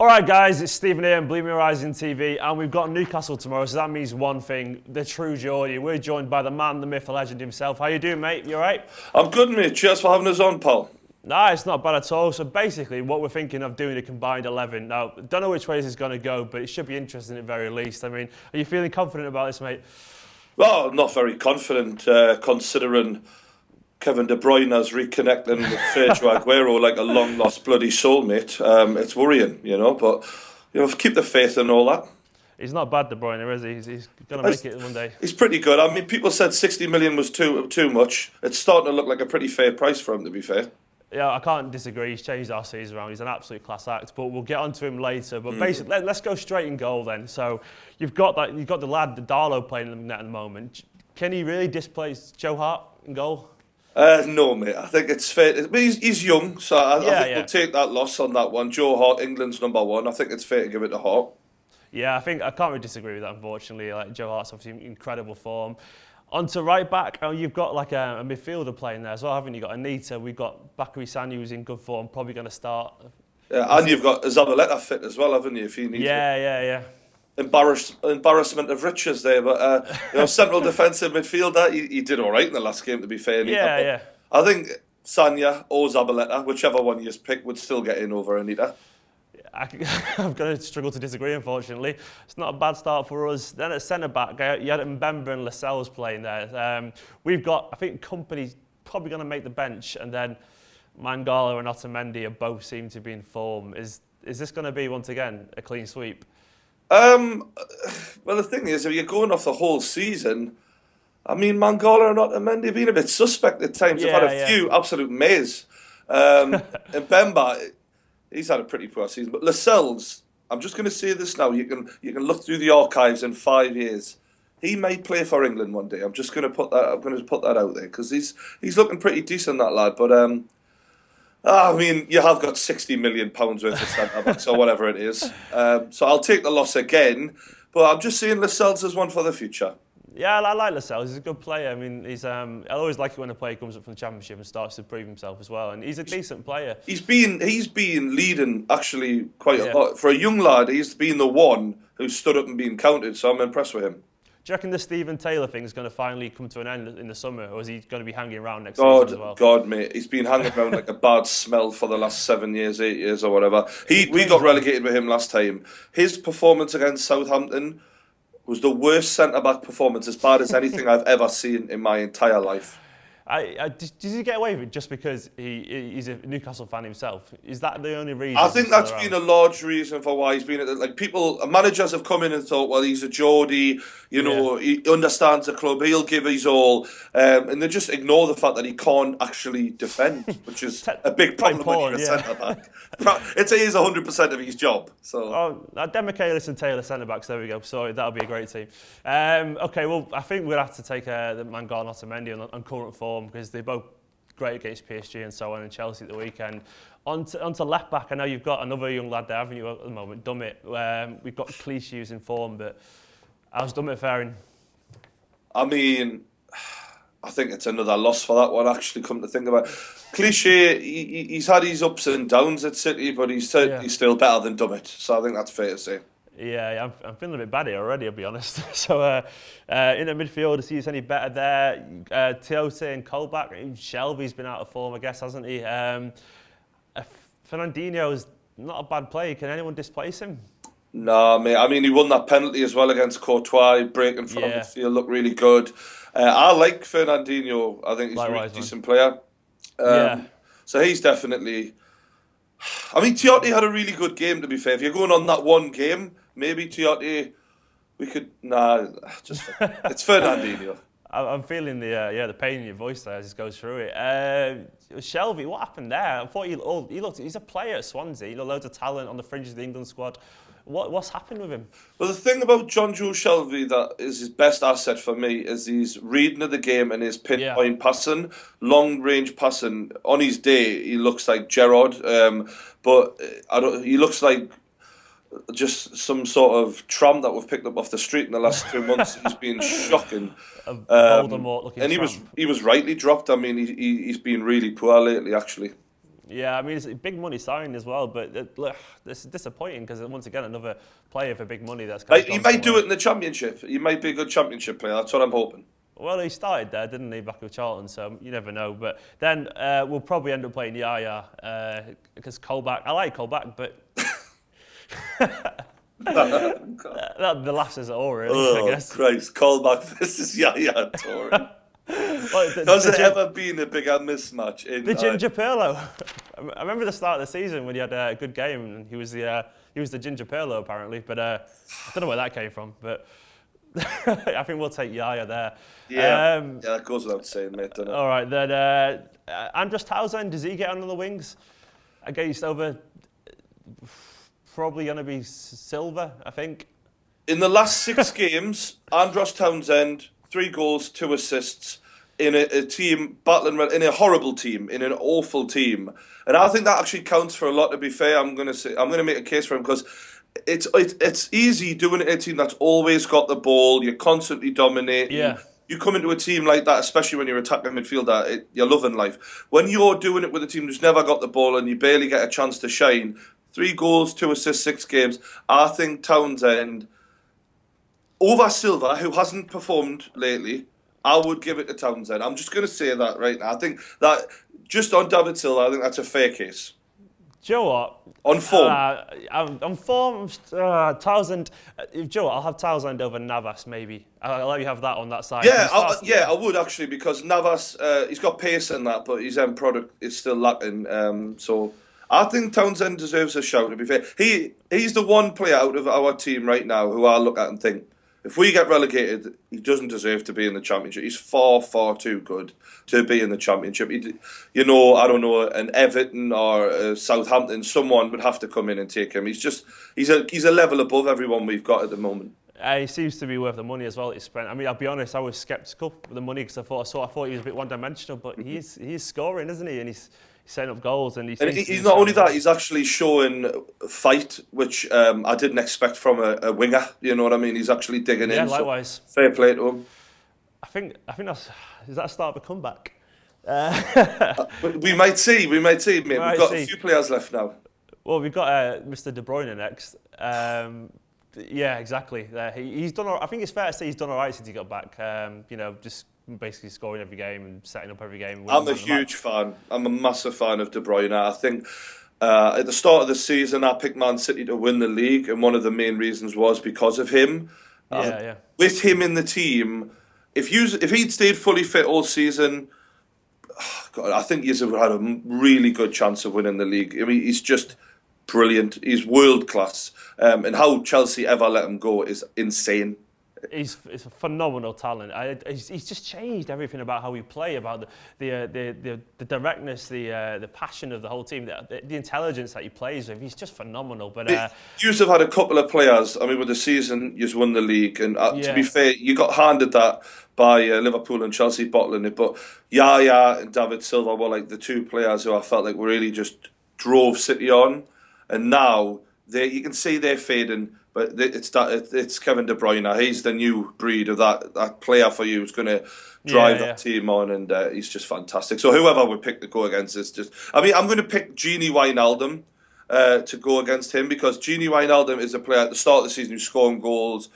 All right, guys, it's Stephen here on BlueMoonRisingTV, and we've got Newcastle tomorrow, so that means one thing, the True Geordie. We're joined by the man, the myth, the legend himself. How you doing, mate? You all right? I'm good, mate. Cheers for having us on, pal. Nah, it's not bad at all. So basically, what we're thinking of doing a combined 11. Now, don't know which way this is going to go, but it should be interesting at the very least. I mean, are you feeling confident about this, mate? Well, I'm not very confident, considering Kevin De Bruyne is reconnecting with Sergio Aguero like a long-lost bloody soulmate. It's worrying, but keep the faith and all that. He's not bad, De Bruyne, is he? He's going to make it one day. He's pretty good. I mean, people said 60 million was too much. It's starting to look like a pretty fair price for him, to be fair. Yeah, I can't disagree. He's changed our season around. He's an absolute class act, but we'll get onto him later. But basically, let's go straight in goal then. So you've got the lad, the Darlow, playing in the net at the moment. Can he really displace Joe Hart in goal? No, mate. I think it's fair. But he's young, so I think we'll take that loss on that one. Joe Hart, England's #1. I think it's fair to give it to Hart. Yeah, I can't really disagree with that, unfortunately. Like, Joe Hart's obviously in incredible form. On to right back, you've got like a midfielder playing there as well, haven't you? You've got Anita, we've got Bakary Sagna, who's in good form, probably going to start. Yeah, and you've got Zabaleta fit as well, haven't you? If you need Yeah. Embarrassment of riches there, but central defensive midfielder, he did all right in the last game, to be fair. Yeah. I think Sagna or Zabaleta, whichever one you pick, would still get in over Anita. I'm going to struggle to disagree, unfortunately. It's not a bad start for us. Then at centre-back, you had Mbemba and Lascelles playing there. We've got, I think, Kompany's probably going to make the bench, and then Mangala and Otamendi are both seem to be in form. Is this going to be, once again, a clean sweep? Well, the thing is, if you're going off the whole season, I mean, Mangala and Otamendi have been a bit suspect at times. They've had a few absolute maze. Mbemba, he's had a pretty poor season. But Lascelles, I'm just going to say this now. You can look through the archives in 5 years. He may play for England one day. I'm just going to put that out there because he's looking pretty decent, that lad. But I mean, you have got £60 million worth of centre backs or whatever it is. So I'll take the loss again. But I'm just saying Lascelles is one for the future. Yeah, I like Lascelles. He's a good player. I mean, I always like it when a player comes up from the Championship and starts to prove himself as well. And he's a decent player. He's been leading actually quite a lot. For a young lad, he's been the one who stood up and been counted. So I'm impressed with him. Do you reckon the Stephen Taylor thing is going to finally come to an end in the summer, or is he going to be hanging around next season as well? God, mate, he's been hanging around like a bad smell for the last 7 years, 8 years, or whatever. We got relegated with him last time. His performance against Southampton was the worst centre-back performance, as bad as anything I've ever seen in my entire life. Did he get away with it just because he's a Newcastle fan himself? Is that the only reason? I think that's been a large reason for why he's been managers have come in and thought, well, he's a Geordie, he understands the club, he'll give his all, and they just ignore the fact that he can't actually defend, which is a big problem when you're a centre-back. It is 100% of his job. So, Demichelis and Taylor centre-backs, there we go. Sorry, that'll be a great team. Okay, well, I think we'll have to take the Mangala and Otamendi on current form, because they're both great against PSG and so on, and Chelsea at the weekend. On to left back, I know you've got another young lad there, haven't you, at the moment, Dummett. We've got Clichy who's in form, but how's Dummett faring? I mean, I think it's another loss for that one, actually, come to think about it. Clichy, he's had his ups and downs at City, but he's still better than Dummett, so I think that's fair to say. Yeah, I'm feeling a bit bad here already, I'll be honest. So, in the midfield, to see if any better there. Tiote and Colback. Shelby's been out of form, I guess, hasn't he? Fernandinho's not a bad player. Can anyone displace him? No, mate. I mean, he won that penalty as well against Courtois, breaking from midfield, looked really good. I like Fernandinho. I think he's a really decent player. So he's definitely... I mean, Tiote had a really good game, to be fair. If you're going on that one game, maybe Tiote, we could... it's Fernandinho. I'm feeling the pain in your voice there as it goes through it. Shelby, what happened there? I thought he's a player at Swansea, loads of talent on the fringes of the England squad. What's happened with him? Well, the thing about John Joe Shelby that is his best asset for me is his reading of the game and his pinpoint passing, long-range passing. On his day, he looks like Gerrard, but he looks like just some sort of tramp that we've picked up off the street in the last 2 months. He's been shocking. Voldemort-looking and he was rightly dropped. I mean, he's been really poor lately, actually. Yeah, I mean, it's a big money signing as well, but look, this is disappointing because once again, another player for big money that's kind of He might do it in the Championship. He might be a good Championship player. That's what I'm hoping. Well, he started there, didn't he, back with Charlton, so you never know. But then we'll probably end up playing Yaya because Colback, I like Colback, but the laughs is all, really, I guess. Christ, Colback versus Yaya Toure. Has there ever been a bigger mismatch in the Ginger Pirlo? I remember the start of the season when he had a good game and he was the Ginger Pirlo apparently, but I don't know where that came from. But I think we'll take Yaya there. Yeah, that goes without saying, mate. Doesn't it? All right then. Andros Townsend, does he get on the wings against over? Probably going to be Silva, I think. In the last 6 games, Andros Townsend, 3 goals, 2 assists in a team battling in a horrible team, in an awful team, and I think that actually counts for a lot. To be fair, I'm going to make a case for him because it's easy doing it in a team that's always got the ball. You're constantly dominating. Yeah. You come into a team like that, especially when you're attacking midfielder, you're loving life. When you're doing it with a team who's never got the ball and you barely get a chance to shine, 3 goals, 2 assists, 6 games. I think Townsend over Silva, who hasn't performed lately, I would give it to Townsend. I'm just going to say that right now. I think that just on David Silva, I think that's a fair case. Do you know what? On form. On form, Townsend. Do you know what? I'll have Townsend over Navas, maybe. I'll let you have that on that side. Yeah, I would actually, because Navas, he's got pace in that, but his end product is still lacking. So I think Townsend deserves a shout, to be fair. He's the one player out of our team right now who I look at and think, if we get relegated, he doesn't deserve to be in the Championship. He's far, far too good to be in the Championship. I don't know, an Everton or Southampton, someone would have to come in and take him. He's a level above everyone we've got at the moment. He seems to be worth the money as well that he spent. I mean, I'll be honest, I was sceptical with the money because I thought he was a bit one-dimensional, but he's scoring, isn't he? And he's setting up goals, and he's not only that, he's actually showing fight, which I didn't expect from a winger. You know what I mean? He's actually digging in. Yeah, likewise. So fair play to him. I think is that a start of a comeback? We might see, mate. We've got a few players left now. Well, we've got Mr. De Bruyne next. Yeah, exactly. He's done. I think it's fair to say he's done all right since he got back. Just basically scoring every game and setting up every game. I'm a huge fan. I'm a massive fan of De Bruyne. I think at the start of the season, I picked Man City to win the league, and one of the main reasons was because of him. Yeah. With him in the team, if he'd stayed fully fit all season, God, I think he'd have had a really good chance of winning the league. I mean, he's just brilliant. He's world class, and how Chelsea ever let him go is insane. He's a phenomenal talent. He's just changed everything about how we play, about the directness, the passion of the whole team, the intelligence that he plays with. He's just phenomenal. But you have had a couple of players. I mean, with the season, you've won the league, and to be fair, you got handed that by Liverpool and Chelsea bottling it. But Yaya and David Silva were like the 2 players who I felt like really just drove City on, and now you can see they're fading. But it's Kevin De Bruyne. He's the new breed of that player for you who's going to drive that team on, and he's just fantastic. So whoever we pick to go against is just... I mean, I'm going to pick Gini Wijnaldum to go against him, because Gini Wijnaldum is a player at the start of the season who's scoring goals.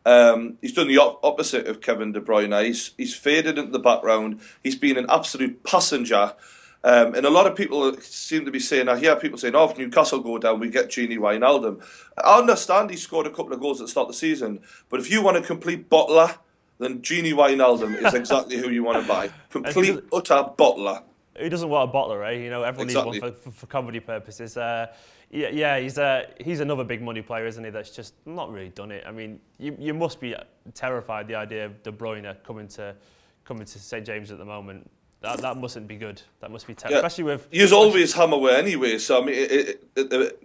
He's done the opposite of Kevin De Bruyne. He's faded into the background. He's been an absolute passenger. And a lot of people seem to be saying, I hear people saying, if Newcastle go down, we get Gini Wijnaldum. I understand he scored a couple of goals at the start of the season, but if you want a complete bottler, then Gini Wijnaldum is exactly who you want to buy. Complete, utter bottler. Who doesn't want a bottler, eh? Everyone needs one for comedy purposes. He's another big money player, isn't he? That's just not really done it. I mean, you must be terrified the idea of De Bruyne coming to St James at the moment. That mustn't be good. That must be terrible, especially with... He's always ham away anyway, so I mean,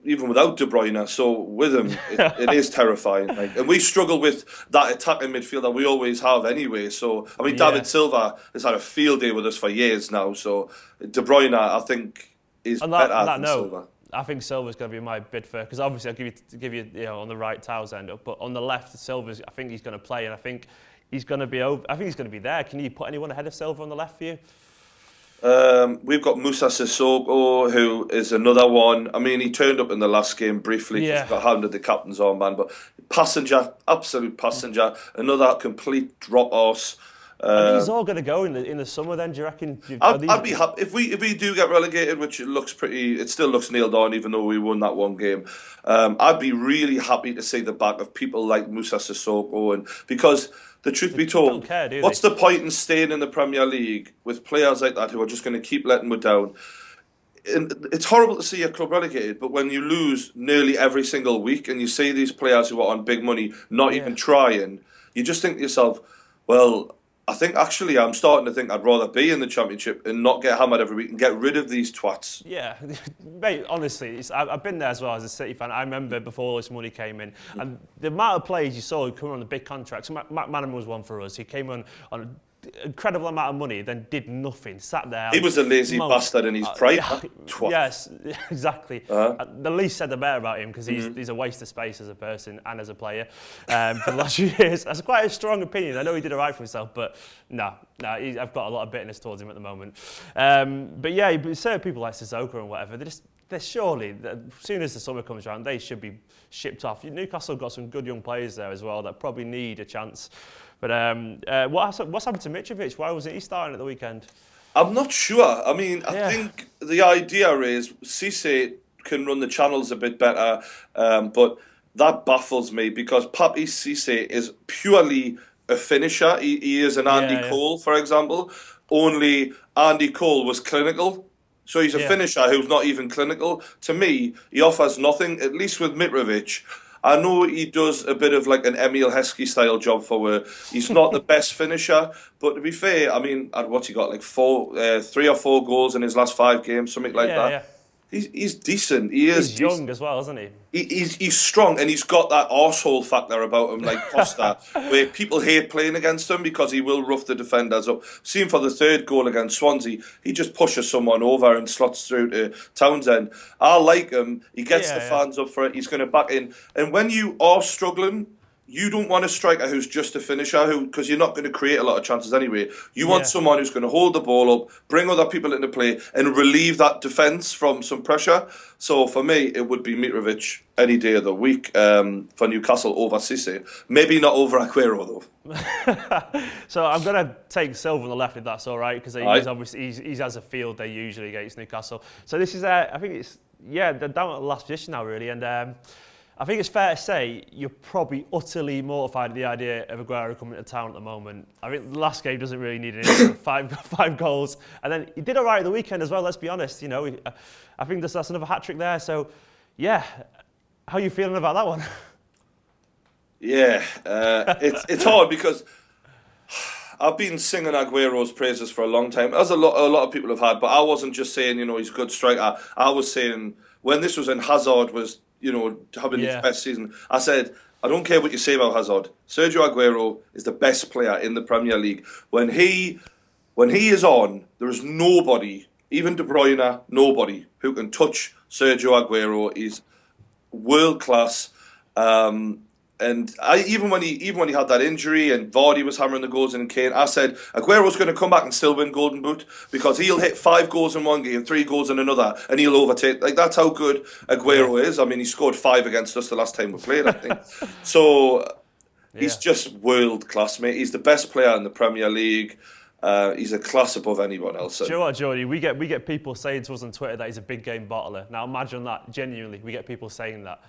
even without De Bruyne, so with him, it is terrifying. And we struggle with that attacking midfield that we always have anyway, so, I mean, David Silva has had a field day with us for years now, so De Bruyne, I think, is better than Silva. I think Silva's going to be my bid for, because obviously I'll give you on the right Townsend, but on the left, Silva's, I think he's going to play, and I think he's going to be over. I think he's going to be there. Can you put anyone ahead of Silva on the left for you? We've got Musa Sissoko, who is another one. I mean, he turned up in the last game briefly because he got handed the captain's armband, but passenger, absolute passenger, another complete drop-off. Are these all going to go in the summer then? Do you reckon? I'd be happy if we do get relegated, which it still looks nailed on, even though we won that one game. I'd be really happy to see the back of people like Musa Sissoko, and because the truth be told, what's the point in staying in the Premier League with players like that who are just going to keep letting you down? It's horrible to see your club relegated, but when you lose nearly every single week and you see these players who are on big money not even trying, you just think to yourself, well, I think actually I'm starting to think I'd rather be in the Championship and not get hammered every week and get rid of these twats. Yeah, mate, honestly, I've been there as well as a City fan. I remember before all this money came in, and the amount of players you saw who come on the big contracts. Matt Manham was one for us. He came on an incredible amount of money, then did nothing, sat there. He was a lazy bastard in his prime. Yes, exactly. The least said the better about him because he's a waste of space as a person and as a player for the last few years. That's quite a strong opinion. I know he did alright for himself, but I've got a lot of bitterness towards him at the moment. But yeah, certain people like Sissoko and whatever, they're surely, as soon as the summer comes around, they should be shipped off. Newcastle have got some good young players there as well that probably need a chance. But what's happened to Mitrovic? Why wasn't he starting at the weekend? I'm not sure. I mean, I think the idea is Cisse can run the channels a bit better, but that baffles me because Papi Cisse is purely a finisher. He is an Andy Cole, for example. Only Andy Cole was clinical. So he's a finisher who's not even clinical. To me, he offers nothing, at least with Mitrovic. I know he does a bit of like an Emil Heskey style job for where he's not the best finisher, but to be fair, I mean, what's he got, like 3 or 4 goals in his last 5 games, something like that. Yeah. He's decent. He's young as well, isn't he? He's strong, and he's got that arsehole factor about him, like Costa, where people hate playing against him because he will rough the defenders up. See him for the 3rd goal against Swansea. He just pushes someone over and slots through to Townsend. I like him. He gets the fans up for it. He's going to back in. And when you are struggling, you don't want a striker who's just a finisher, because you're not going to create a lot of chances anyway. You want someone who's going to hold the ball up, bring other people into play, and relieve that defence from some pressure. So for me, it would be Mitrovic any day of the week for Newcastle over Cisse. Maybe not over Aguero though. So I'm going to take Silva on the left if that's all right, because he's obviously he has a field day usually against Newcastle. So this is I think it's they're down at the last position now really, and. I think it's fair to say you're probably utterly mortified at the idea of Aguero coming to town at the moment. I think the last game doesn't really need anything. five goals. And then he did all right at the weekend as well, let's be honest. You know, I think that's another hat-trick there. So, yeah, how are you feeling about that one? Yeah, it's hard because I've been singing Aguero's praises for a long time, as a lot of people have had, but I wasn't just saying, he's a good striker. I was saying, when this was in Hazard was, having his best season, I said, I don't care what you say about Hazard. Sergio Aguero is the best player in the Premier League. When he is on, there is nobody, even De Bruyne, nobody who can touch Sergio Aguero. He's world class. And even when he had that injury and Vardy was hammering the goals in and Kane, I said Aguero's going to come back and still win Golden Boot because he'll hit 5 goals in one game, 3 goals in another, and he'll overtake. Like, that's how good Aguero is. I mean, he scored 5 against us the last time we played, I think. So he's just world class, mate. He's the best player in the Premier League. He's a class above anyone else. Do you know what, Geordie? We get people saying to us on Twitter that he's a big game bottler. Now imagine that. Genuinely, we get people saying that.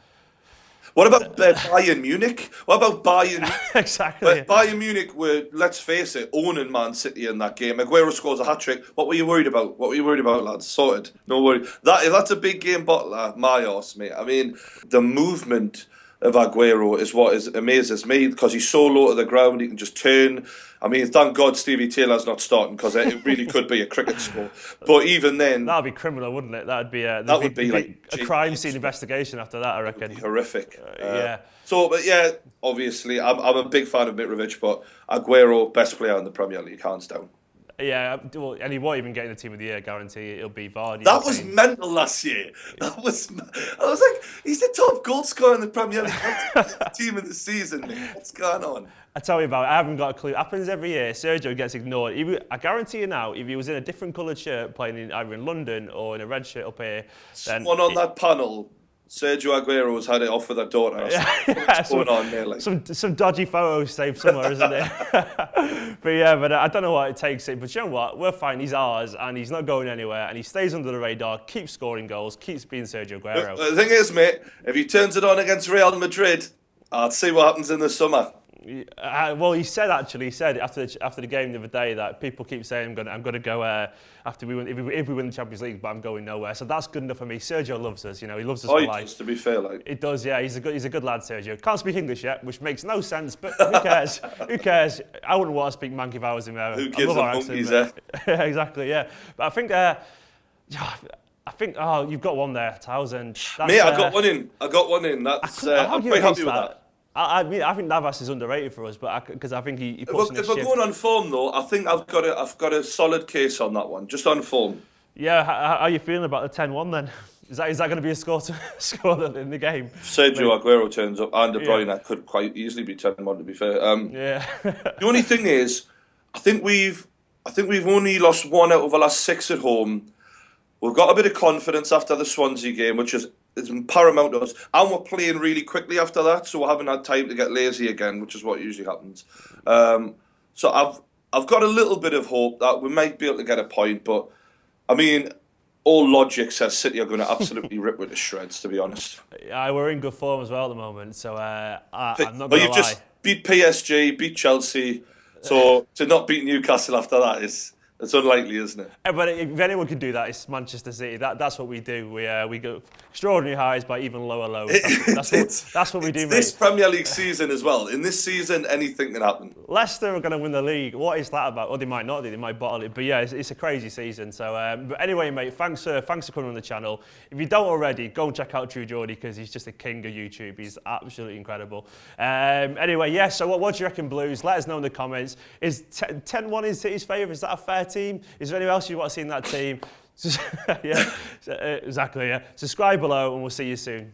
What about Bayern Munich? What about Bayern? Exactly. Bayern Munich were, let's face it, owning Man City in that game. Aguero scores a hat-trick. What were you worried about? Lads? Sorted. No worry. That's a big game bottler, my arse, mate. I mean, the movement of Aguero is what amazes me because he's so low to the ground, he can just turn. I mean, thank God Stevie Taylor's not starting because it really could be a cricket score. But even then... That would be criminal, wouldn't it? That would be like a crime scene investigation after that, I reckon. It would be horrific. Yeah. So, but yeah, obviously, I'm a big fan of Mitrovic, but Aguero, best player in the Premier League, hands down. Yeah, well, and he won't even get in the team of the year, guarantee. It'll be Vardy. That was mental last year. I was like, he's the top goal scorer in the Premier League. Team of the season, mate. What's going on? I tell you about it, I haven't got a clue. It happens every year. Sergio gets ignored. I guarantee you now, if he was in a different coloured shirt playing either in London or in a red shirt up here, then someone on that panel, Sergio Aguero's had it off with her daughter. What's going on there? Like? Some dodgy photos saved somewhere, isn't it? but I don't know what it takes. But you know what? We're fine. He's ours, and he's not going anywhere, and he stays under the radar, keeps scoring goals, keeps being Sergio Aguero. The thing is, mate, if he turns it on against Real Madrid, I'll see what happens in the summer. Well, he said after the game the other day that people keep saying I'm going to go after we win if we win the Champions League, but I'm going nowhere. So that's good enough for me. Sergio loves us, he loves us for life. Does, to be fair, like it does, yeah. He's a good lad, Sergio. Can't speak English yet, which makes no sense, but who cares? Who cares? I wouldn't want to speak Mank if I was him ever. Who gives a monkey's Exactly, yeah. But I think you've got one there, Townsend. Mate, I got one in. That's I'm quite happy with that. I think Navas is underrated for us, but because I think he puts in a shift. If we're going on form, though, I think I've got a solid case on that one, just on form. Yeah, how are you feeling about the 10-1 then? Is that going to be a score in the game? Sergio Aguero turns up, and De Bruyne could quite easily be 10-1. To be fair, the only thing is, I think we've only lost 1 out of the last 6 at home. We've got a bit of confidence after the Swansea game, which is paramount to us, and we're playing really quickly after that, so we haven't had time to get lazy again, which is what usually happens. So I've got a little bit of hope that we might be able to get a point, but I mean, all logic says City are going to absolutely rip with the shreds, to be honest. Yeah, we're in good form as well at the moment, so I'm not going to lie. But you've just beat PSG, beat Chelsea, so to not beat Newcastle after that is... It's unlikely, isn't it? But if anyone can do that, it's Manchester City. That's what we do. We go extraordinary highs by even lower lows. That's what we do, mate. This Premier League season as well. In this season, anything can happen. Leicester are going to win the league. What is that about? Or they might not do. They might bottle it. But yeah, it's a crazy season. So, but anyway, mate, thanks for coming on the channel. If you don't already, go and check out True Geordie because he's just a king of YouTube. He's absolutely incredible. Anyway, yeah. So what do you reckon, Blues? Let us know in the comments. Is 10-1 in City's favour? Is that a fair team? Is there anyone else you want to see in that team? Yeah, exactly. Yeah. Subscribe below, and we'll see you soon.